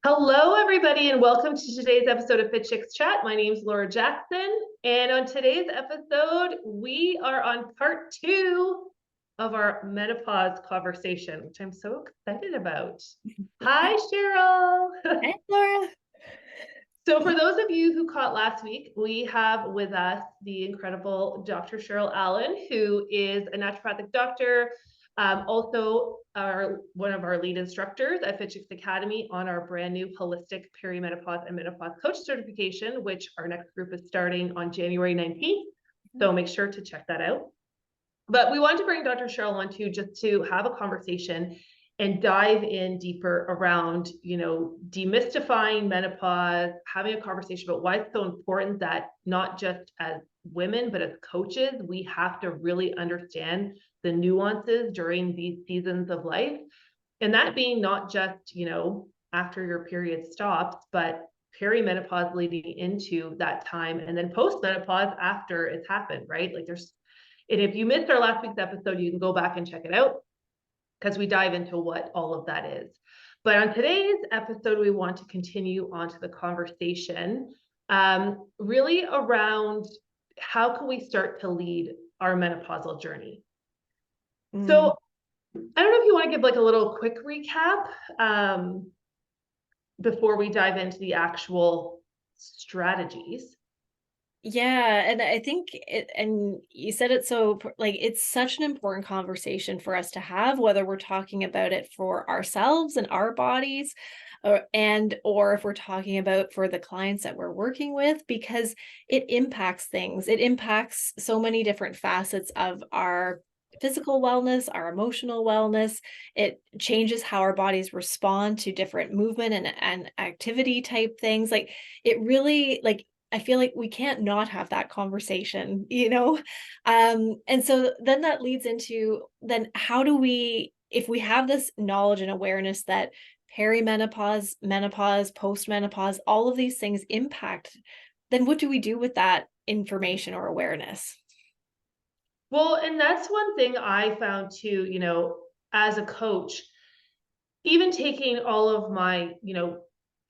Hello, everybody, and welcome to today's episode of Fit Chicks Chat. My name is Laura Jackson, and on today's episode, we are on part 2 of our menopause conversation, which I'm so excited about. Hi, Cheryl. Hey, Laura. So for those of you who caught last week, we have with us the incredible Dr. Cheryl Allen, who is a naturopathic doctor, also one of our lead instructors at Fit Chicks Academy on our brand new holistic perimenopause and menopause coach certification, which our next group is starting on January 19th. So make sure to check that out. But we wanted to bring Dr. Cheryl on too, just to have a conversation and dive in deeper around, demystifying menopause, having a conversation about why it's so important that not just as women, but as coaches, we have to really understand the nuances during these seasons of life. And that being not just, after your period stops, but perimenopause leading into that time, and then postmenopause after it's happened, right? And if you missed our last week's episode, you can go back and check it out because we dive into what all of that is. But on today's episode, we want to continue on to the conversation, really around how can we start to lead our menopausal journey. So I don't know if you want to give like a little quick recap before we dive into the actual strategies. Yeah, and I think and you said it so like it's such an important conversation for us to have, whether we're talking about it for ourselves and our bodies, or if we're talking about for the clients that we're working with, because it impacts things. It impacts so many different facets of our physical wellness, our emotional wellness. It changes how our bodies respond to different movement and activity type things. Like it really I feel like we can't not have that conversation, you know? And so then that leads into then how do we, if we have this knowledge and awareness that perimenopause, menopause, postmenopause, all of these things impact, then what do we do with that information or awareness? Well, and that's one thing I found too, as a coach, even taking all of my,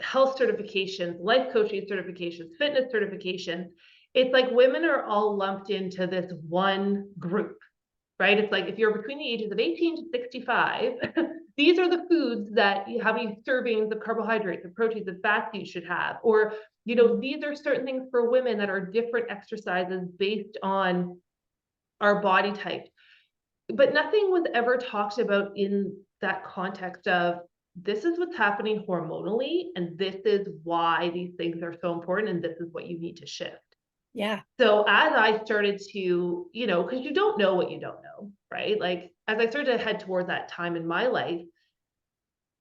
health certifications, life coaching certifications, fitness certifications, it's like women are all lumped into this one group, right? It's like if you're between the ages of 18 to 65, these are the foods that you have many servings of carbohydrates, of proteins, of fats you should have. Or, these are certain things for women that are different exercises based on our body type. But nothing was ever talked about in that context of this is what's happening hormonally, and this is why these things are so important, and this is what you need to shift. Yeah. So as I started to, because you don't know what you don't know, right? Like as I started to head toward that time in my life,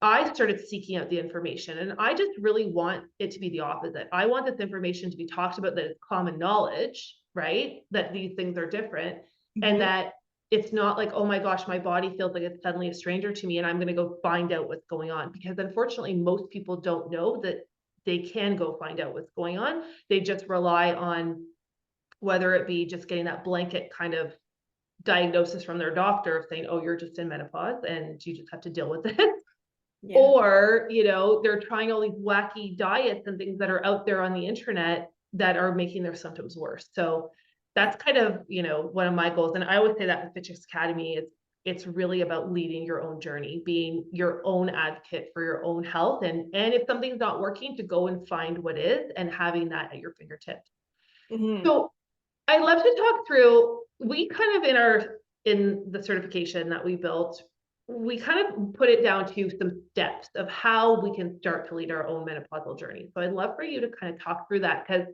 I started seeking out the information, and I just really want it to be the opposite. I want this information to be talked about, that it's common knowledge, right? That these things are different, and Mhm. that it's not like, oh my gosh, my body feels like it's suddenly a stranger to me and I'm going to go find out what's going on. Because unfortunately, most people don't know that they can go find out what's going on. They just rely on whether it be just getting that blanket kind of diagnosis from their doctor saying, oh, you're just in menopause and you just have to deal with it. Yeah. Or, they're trying all these wacky diets and things that are out there on the internet that are making their symptoms worse. So Yeah. that's kind of, one of my goals. And I always say that with Fit Chicks Academy, it's really about leading your own journey, being your own advocate for your own health. And if something's not working, to go and find what is and having that at your fingertips. Mhm. So I'd love to talk through, we kind of in the certification that we built, we kind of put it down to some steps of how we can start to lead our own menopausal journey. So I'd love for you to kind of talk through that, because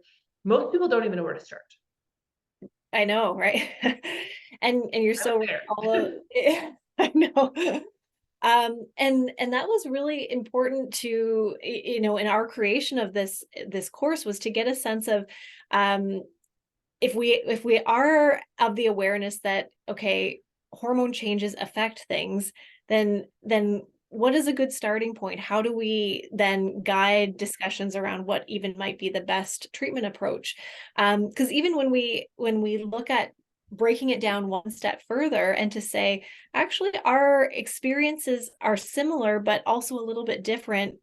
most people don't even know where to start. I know, right? And you're I was so right. All there. of I know. And that was really important to, in our creation of this course, was to get a sense of, um, if we are of the awareness that, okay, hormone changes affect things, then what is a good starting point? How do we then guide discussions around what even might be the best treatment approach? Because even when we look at breaking it down one step further and to say, actually, our experiences are similar, but also a little bit different.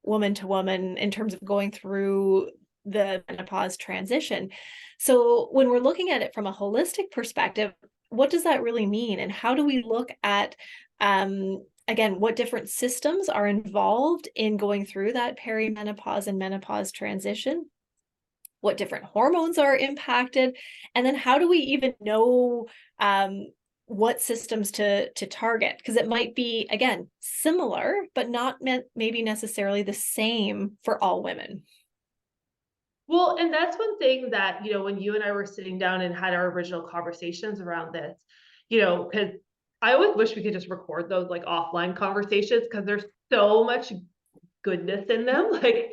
woman to woman in terms of going through the menopause transition. So when we're looking at it from a holistic perspective, what does that really mean? And how do we look at, again, what different systems are involved in going through that perimenopause and menopause transition? What different hormones are impacted? And then how do we even know what systems to target? Because it might be, again, similar, but not maybe necessarily the same for all women. Well, and that's one thing that, when you and I were sitting down and had our original conversations around this, because I always wish we could just record those like offline conversations because there's so much goodness in them. Like,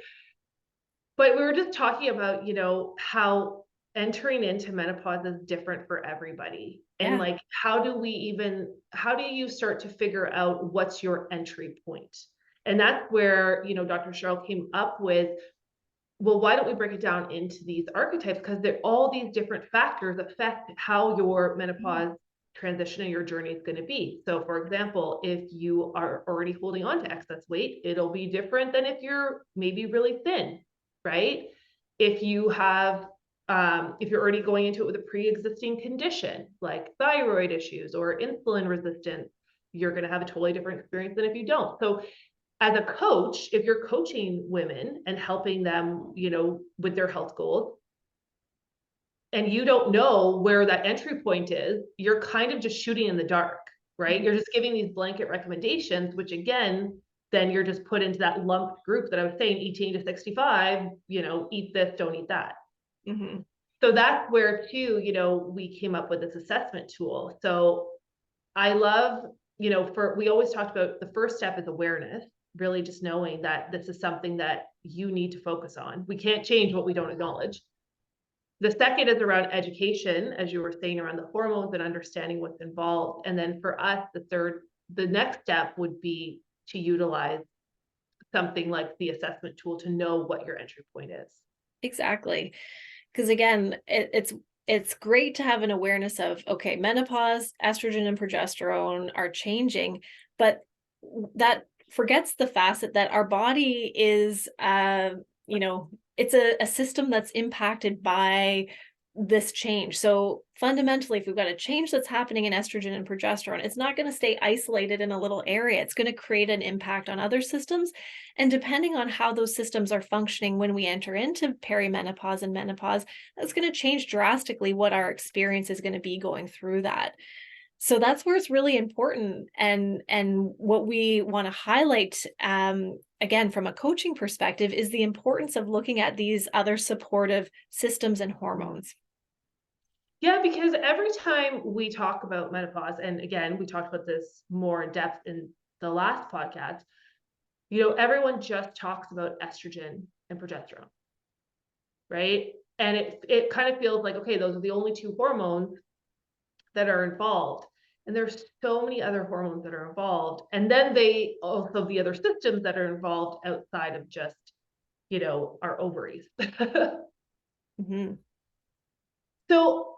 but we were just talking about, how entering into menopause is different for everybody. And Yeah. like, how do you start to figure out what's your entry point? And that's where, Dr. Cheryl came up with, well, why don't we break it down into these archetypes? Because all these different factors affect how your menopause transition and your journey is going to be. So for example, if you are already holding on to excess weight, it'll be different than if you're maybe really thin, right? If you have if you're already going into it with a pre-existing condition like thyroid issues or insulin resistance, you're going to have a totally different experience than if you don't. So as a coach, if you're coaching women and helping them, with their health goals, and you don't know where that entry point is, you're kind of just shooting in the dark, right? You're just giving these blanket recommendations, which again, then you're just put into that lumped group that I was saying, 18 to 65, eat this, don't eat that. Mm-hmm. So that's where too, we came up with this assessment tool. So I love, we always talked about the first step is awareness, really just knowing that this is something that you need to focus on. We can't change what we don't acknowledge. The second is around education, as you were saying, around the hormones and understanding what's involved. And then for us, the next step would be to utilize something like the assessment tool to know what your entry point is. Exactly. Because again, it's great to have an awareness of, okay, menopause, estrogen and progesterone are changing, but that forgets the facet that our body is, it's a system that's impacted by this change. So fundamentally, if we've got a change that's happening in estrogen and progesterone, it's not going to stay isolated in a little area. It's going to create an impact on other systems. And depending on how those systems are functioning when we enter into perimenopause and menopause, that's going to change drastically what our experience is going to be going through that. So that's where it's really important. And what we want to highlight, again, from a coaching perspective, is the importance of looking at these other supportive systems and hormones. Yeah, because every time we talk about menopause, and again, we talked about this more in depth in the last podcast, everyone just talks about estrogen and progesterone, right? And it kind of feels like, okay, those are the only two hormones that are involved. And there's so many other hormones that are involved. And then they also the other systems that are involved outside of just, our ovaries. Mm-hmm. So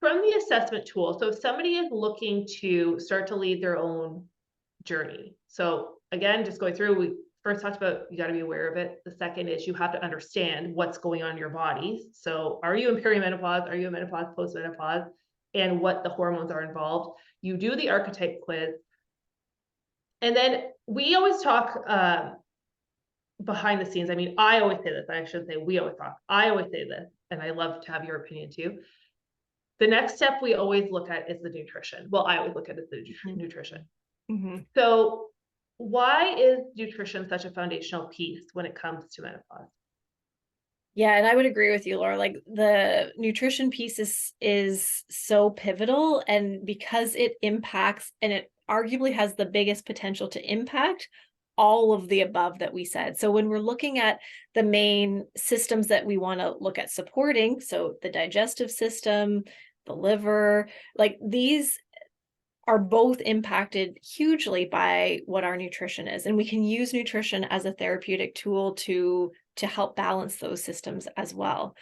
from the assessment tool, so if somebody is looking to start to lead their own journey. So again, just going through, we first talked about you got to be aware of it. The second is you have to understand what's going on in your body. So are you in perimenopause? Are you in menopause, postmenopause? And what the hormones are involved. You do the archetype quiz. And then we always talk behind the scenes. I mean, I always say this. I should say we always talk. I always say this, and I love to have your opinion too. The next step we always look at is the nutrition. Well, I always look at it as the nutrition. Mm-hmm. So why is nutrition such a foundational piece when it comes to menopause? Yeah, and I would agree with you, Laura. Like the nutrition piece is so pivotal, and because it impacts and it arguably has the biggest potential to impact all of the above that we said. So when we're looking at the main systems that we want to look at supporting, so the digestive system, the liver, like these are both impacted hugely by what our nutrition is. And we can use nutrition as a therapeutic tool to help balance those systems as well.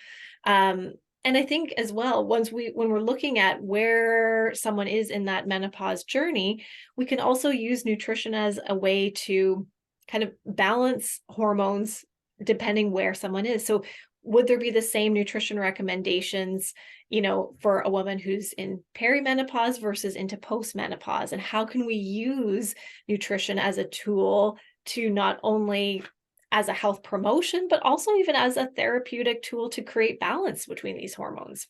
And I think as well, when we're looking at where someone is in that menopause journey, we can also use nutrition as a way to kind of balance hormones depending where someone is. So would there be the same nutrition recommendations, for a woman who's in perimenopause versus into postmenopause? And how can we use nutrition as a tool to not only as a health promotion, but also even as a therapeutic tool to create balance between these hormones?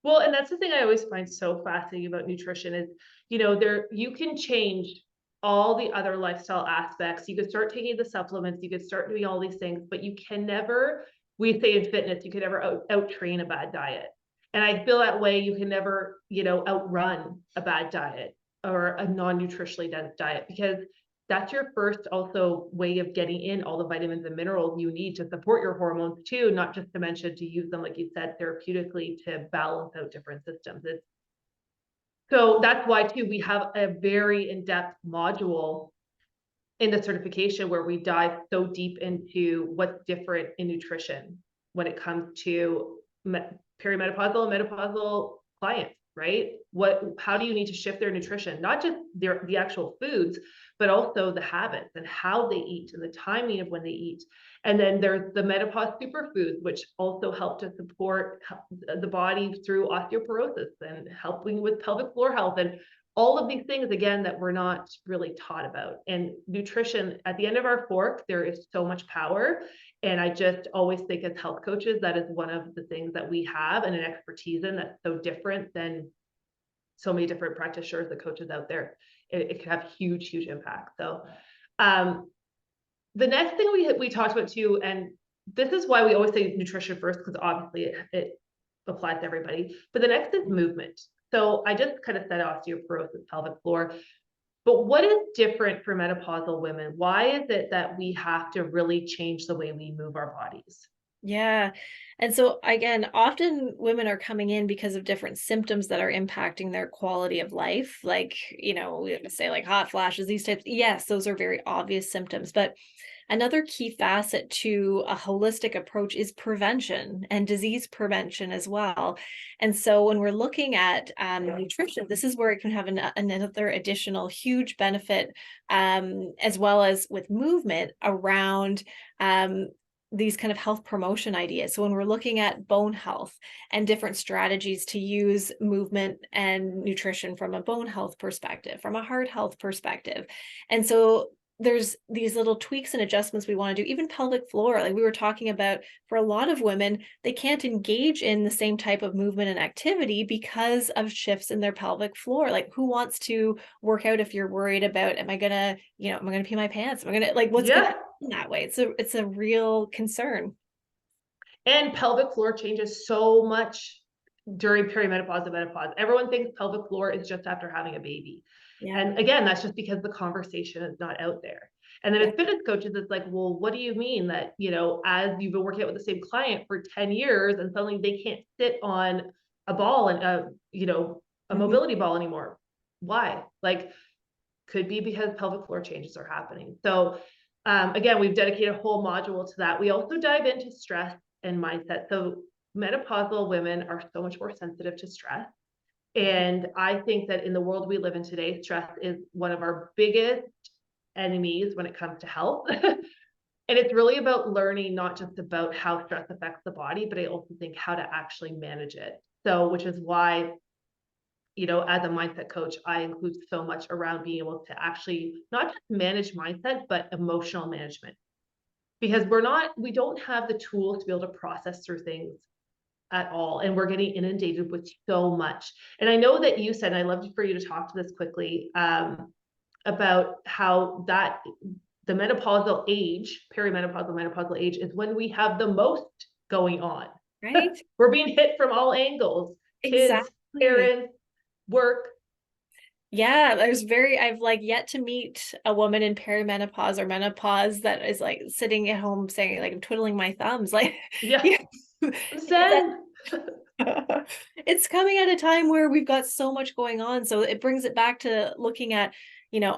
Well, and that's the thing I always find so fascinating about nutrition is, there you can change all the other lifestyle aspects. You could start taking the supplements, you could start doing all these things, but you can never, we say in fitness, you can never out train a bad diet. And I feel that way, you can never, outrun a bad diet or a non-nutritionally dense diet, because that's your first also way of getting in all the vitamins and minerals you need to support your hormones too, not just to mention to use them, like you said, therapeutically to balance out different systems. So that's why too, we have a very in-depth module in the certification where we dive so deep into what's different in nutrition when it comes to perimenopausal and menopausal clients, right? How do you need to shift their nutrition, not just the actual foods, but also the habits and how they eat and the timing of when they eat. And then there's the menopause superfoods, which also help to support the body through osteoporosis and helping with pelvic floor health and all of these things, again, that we're not really taught about. And nutrition, at the end of our fork, there is so much power. And I just always think as health coaches, that is one of the things that we have and an expertise in that's so different than so many different practitioners and coaches out there. It can have huge, huge impact. So the next thing we talked about too, and this is why we always say nutrition first, because obviously it applies to everybody, but the next is movement. So I just kind of said osteoporosis, pelvic floor, but what is different for menopausal women? Why is it that we have to really change the way we move our bodies? Yeah. And so again, often women are coming in because of different symptoms that are impacting their quality of life. Like, we say like hot flashes, these types. Yes, those are very obvious symptoms. But another key facet to a holistic approach is prevention and disease prevention as well. And so when we're looking at nutrition, this is where it can have another additional huge benefit, as well as with movement around these kind of health promotion ideas. So when we're looking at bone health and different strategies to use movement and nutrition from a bone health perspective, from a heart health perspective. And so there's these little tweaks and adjustments we want to do, even pelvic floor. Like we were talking about, for a lot of women, they can't engage in the same type of movement and activity because of shifts in their pelvic floor. Like who wants to work out if you're worried about, am I gonna pee my pants? Am I gonna, like, what's gonna happen that way? It's a real concern. And pelvic floor changes so much during perimenopause and menopause. Everyone thinks pelvic floor is just after having a baby. Yeah. And again, that's just because the conversation is not out there. And then as fitness coaches, it's like, well, what do you mean that, as you've been working out with the same client for 10 years and suddenly they can't sit on a ball and a mobility ball anymore? Why? Like, could be because pelvic floor changes are happening. So again, we've dedicated a whole module to that. We also dive into stress and mindset. So menopausal women are so much more sensitive to stress. And I think that in the world we live in today, stress is one of our biggest enemies when it comes to health. And it's really about learning not just about how stress affects the body, but I also think how to actually manage it. So, which is why, as a mindset coach, I include so much around being able to actually not just manage mindset, but emotional management. Because we don't have the tools to be able to process through things at all. And we're getting inundated with so much. And I know that you said, and I'd love for you to talk to this quickly, about how that the menopausal age, perimenopausal, menopausal age is when we have the most going on. Right. We're being hit from all angles, kids, Exactly. parents, work. Yeah, I've like yet to meet a woman in perimenopause or menopause that is like sitting at home saying like I'm twiddling my thumbs. Like, Yeah. yeah, Zen. it's coming at a time where we've got so much going on. So it brings it back to looking at,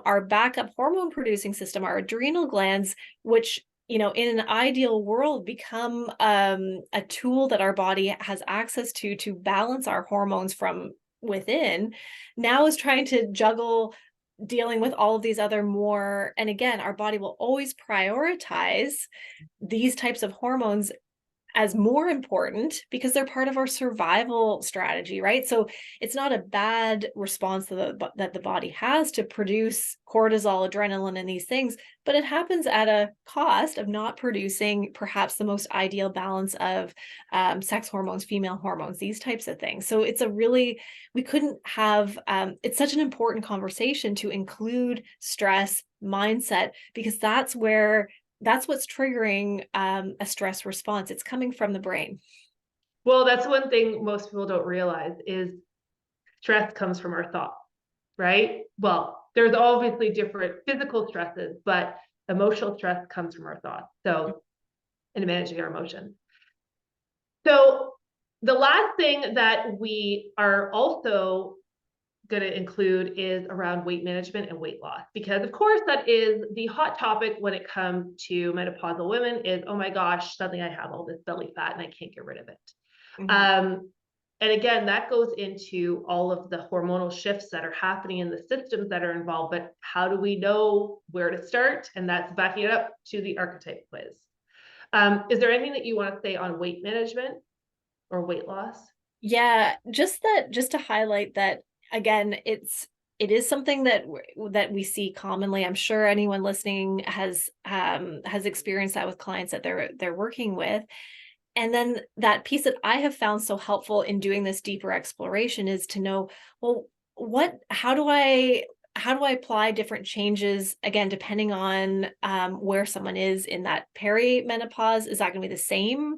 our backup hormone producing system, our adrenal glands, which, in an ideal world become a tool that our body has access to balance our hormones from within, now is trying to juggle dealing with all of these other more, and again, our body will always prioritize these types of hormones as more important because they're part of our survival strategy, right? So it's not a bad response that the body has to produce cortisol, adrenaline, and these things, but it happens at a cost of not producing perhaps the most ideal balance of sex hormones, female hormones, these types of things. So it's a really, we couldn't have, it's such an important conversation to include stress, mindset, because that's what's triggering a stress response. It's coming from the brain. Well, that's one thing most people don't realize is stress comes from our thoughts, right? Well, there's obviously different physical stresses, but emotional stress comes from our thoughts. So, and managing our emotions. So, the last thing that we are also going to include is around weight management and weight loss, because of course that is the hot topic when it comes to menopausal women is, oh my gosh, suddenly I have all this belly fat and I can't get rid of it. And again, that goes into all of the hormonal shifts that are happening in the systems that are involved, but how do we know where to start? And that's backing it up to the archetype quiz. Is there anything that you want to say on weight management or weight loss? Yeah, just to highlight that again, it is something that we see commonly. I'm sure anyone listening has experienced that with clients that they're working with. And then that piece that I have found so helpful in doing this deeper exploration is to know, well, how do I apply different changes, again, depending on where someone is in that perimenopause? Is that going to be the same?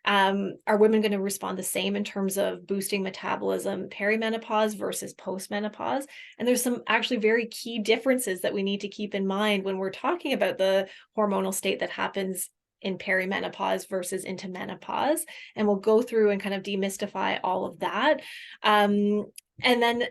Are women going to respond the same in terms of boosting metabolism perimenopause versus postmenopause? And there's some actually very key differences that we need to keep in mind when we're talking about the hormonal state that happens in perimenopause versus into menopause. And we'll go through and kind of demystify all of that. And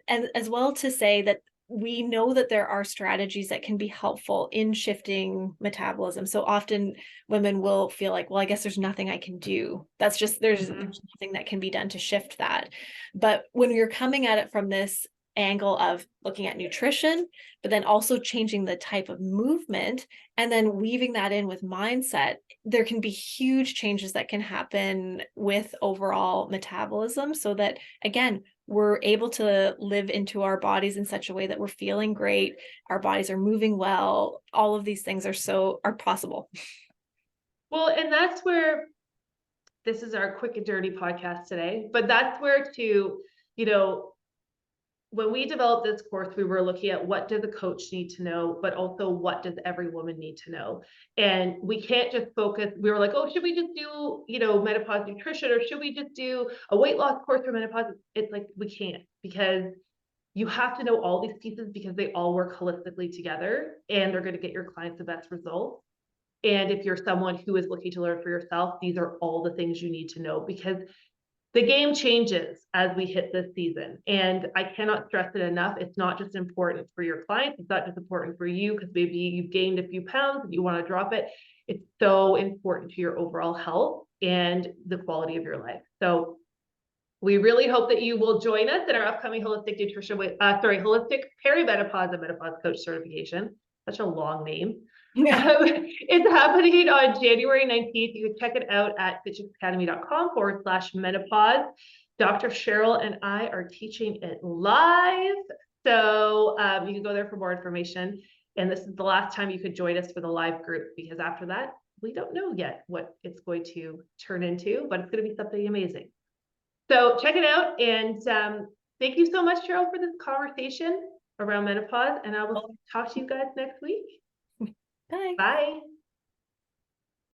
as well to say that we know that there are strategies that can be helpful in shifting metabolism. So often women will feel like, well, I guess there's nothing I can do. That's just, there's nothing that can be done to shift that. But when you're coming at it from this angle of looking at nutrition, but then also changing the type of movement and then weaving that in with mindset, there can be huge changes that can happen with overall metabolism so that, again, we're able to live into our bodies in such a way that we're feeling great, our bodies are moving well, all of these things are possible. Well, and that's where this is our quick and dirty podcast today, but that's where when we developed this course, we were looking at what does a coach need to know, but also what does every woman need to know? And we can't just focus. We were like, oh, should we just do, menopause nutrition, or should we just do a weight loss course for menopause? It's like, we can't, because you have to know all these pieces because they all work holistically together and they're going to get your clients the best results. And if you're someone who is looking to learn for yourself, these are all the things you need to know, because the game changes as we hit this season. And I cannot stress it enough. It's not just important for your clients. It's not just important for you because maybe you've gained a few pounds and you want to drop it. It's so important to your overall health and the quality of your life. So we really hope that you will join us in our upcoming holistic holistic perimenopause and menopause coach certification. Such a long name. Yeah. It's happening on January 19th. You can check it out at fitchesacademy.com/menopause. Dr. Cheryl and I are teaching it live. So you can go there for more information. And this is the last time you could join us for the live group, because after that, we don't know yet what it's going to turn into, but it's going to be something amazing. So check it out. And thank you so much, Cheryl, for this conversation around menopause. And I will talk to you guys next week. Bye. Bye.